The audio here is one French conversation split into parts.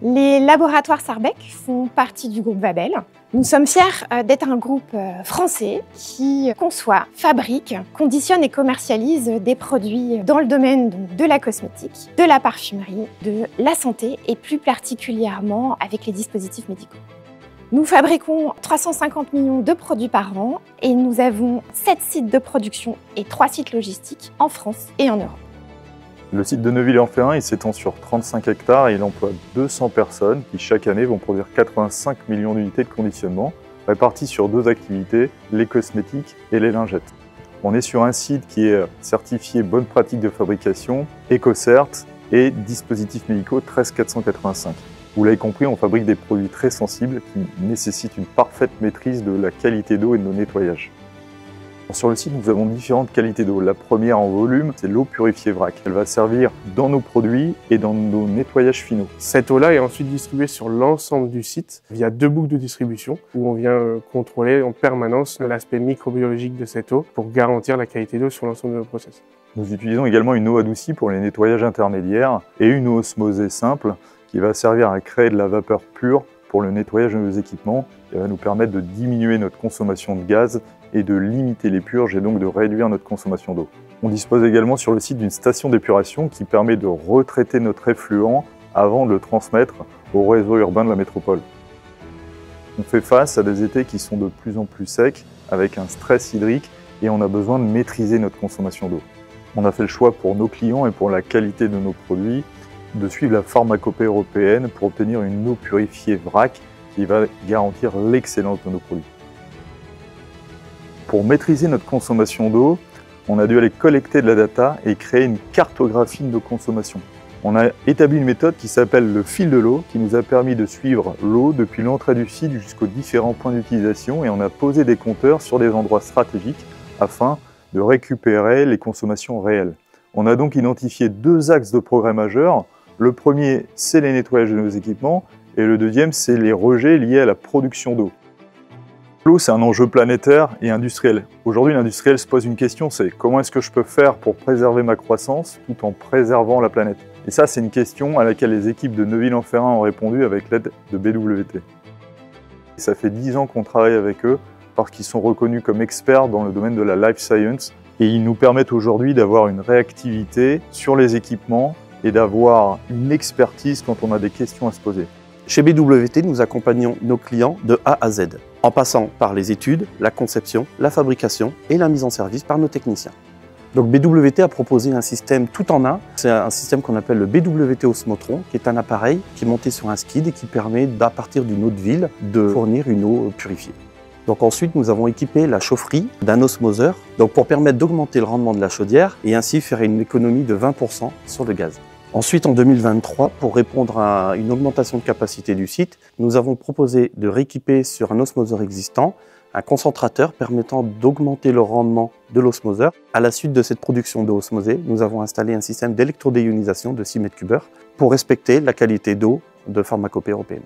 Les laboratoires Sarbec font partie du groupe Wabel. Nous sommes fiers d'être un groupe français qui conçoit, fabrique, conditionne et commercialise des produits dans le domaine de la cosmétique, de la parfumerie, de la santé et plus particulièrement avec les dispositifs médicaux. Nous fabriquons 350 millions de produits par an et nous avons 7 sites de production et 3 sites logistiques en France et en Europe. Le site de Neuville-en-Ferrain s'étend sur 35 hectares et il emploie 200 personnes qui chaque année vont produire 85 millions d'unités de conditionnement réparties sur 2 activités, les cosmétiques et les lingettes. On est sur un site qui est certifié bonne pratique de fabrication, EcoCert et dispositifs médicaux 13485. Vous l'avez compris, on fabrique des produits très sensibles qui nécessitent une parfaite maîtrise de la qualité d'eau et de nos nettoyages. Sur le site, nous avons différentes qualités d'eau. La première en volume, c'est l'eau purifiée vrac. Elle va servir dans nos produits et dans nos nettoyages finaux. Cette eau-là est ensuite distribuée sur l'ensemble du site via 2 boucles de distribution où on vient contrôler en permanence l'aspect microbiologique de cette eau pour garantir la qualité d'eau sur l'ensemble de nos process. Nous utilisons également une eau adoucie pour les nettoyages intermédiaires et une eau osmosée simple qui va servir à créer de la vapeur pure pour le nettoyage de nos équipements et va nous permettre de diminuer notre consommation de gaz et de limiter les purges et donc de réduire notre consommation d'eau. On dispose également sur le site d'une station d'épuration qui permet de retraiter notre effluent avant de le transmettre au réseau urbain de la métropole. On fait face à des étés qui sont de plus en plus secs avec un stress hydrique et on a besoin de maîtriser notre consommation d'eau. On a fait le choix pour nos clients et pour la qualité de nos produits de suivre la pharmacopée européenne pour obtenir une eau purifiée vrac qui va garantir l'excellence de nos produits. Pour maîtriser notre consommation d'eau, on a dû aller collecter de la data et créer une cartographie de nos consommations. On a établi une méthode qui s'appelle le fil de l'eau, qui nous a permis de suivre l'eau depuis l'entrée du site jusqu'aux différents points d'utilisation et on a posé des compteurs sur des endroits stratégiques afin de récupérer les consommations réelles. On a donc identifié 2 axes de progrès majeurs. Le premier, c'est les nettoyages de nos équipements et le deuxième, c'est les rejets liés à la production d'eau. L'eau, c'est un enjeu planétaire et industriel. Aujourd'hui, l'industriel se pose une question, c'est comment est-ce que je peux faire pour préserver ma croissance tout en préservant la planète? Et ça, c'est une question à laquelle les équipes de Neuville-en-Ferrain ont répondu avec l'aide de BWT. Ça fait 10 ans qu'on travaille avec eux parce qu'ils sont reconnus comme experts dans le domaine de la life science et ils nous permettent aujourd'hui d'avoir une réactivité sur les équipements et d'avoir une expertise quand on a des questions à se poser. Chez BWT, nous accompagnons nos clients de A à Z, en passant par les études, la conception, la fabrication et la mise en service par nos techniciens. Donc BWT a proposé un système tout en un. C'est un système qu'on appelle le BWT Osmotron, qui est un appareil qui est monté sur un skid et qui permet, à partir d'une eau de ville, de fournir une eau purifiée. Donc ensuite, nous avons équipé la chaufferie d'un osmoseur pour permettre d'augmenter le rendement de la chaudière et ainsi faire une économie de 20% sur le gaz. Ensuite, en 2023, pour répondre à une augmentation de capacité du site, nous avons proposé de rééquiper sur un osmoseur existant un concentrateur permettant d'augmenter le rendement de l'osmoseur. À la suite de cette production d'eau osmosée, nous avons installé un système d'électrodéionisation de 6 m3 pour respecter la qualité d'eau de pharmacopée européenne.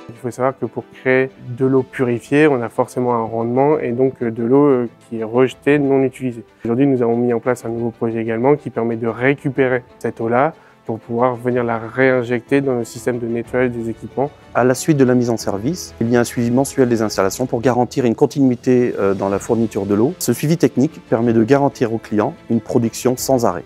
Il faut savoir que pour créer de l'eau purifiée, on a forcément un rendement et donc de l'eau qui est rejetée, non utilisée. Aujourd'hui, nous avons mis en place un nouveau projet également qui permet de récupérer cette eau-là pour pouvoir venir la réinjecter dans le système de nettoyage des équipements. À la suite de la mise en service, il y a un suivi mensuel des installations pour garantir une continuité dans la fourniture de l'eau. Ce suivi technique permet de garantir aux clients une production sans arrêt.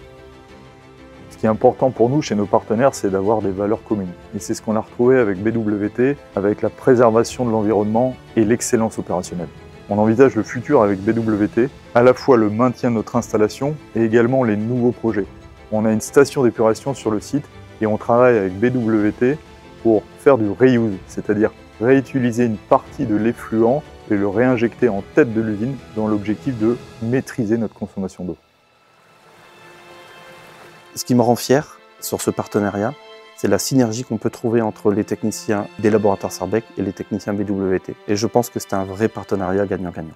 Ce qui est important pour nous, chez nos partenaires, c'est d'avoir des valeurs communes. Et c'est ce qu'on a retrouvé avec BWT, avec la préservation de l'environnement et l'excellence opérationnelle. On envisage le futur avec BWT, à la fois le maintien de notre installation et également les nouveaux projets. On a une station d'épuration sur le site et on travaille avec BWT pour faire du reuse, c'est-à-dire réutiliser une partie de l'effluent et le réinjecter en tête de l'usine dans l'objectif de maîtriser notre consommation d'eau. Ce qui me rend fier sur ce partenariat, c'est la synergie qu'on peut trouver entre les techniciens des laboratoires Sarbec et les techniciens BWT. Et je pense que c'est un vrai partenariat gagnant-gagnant.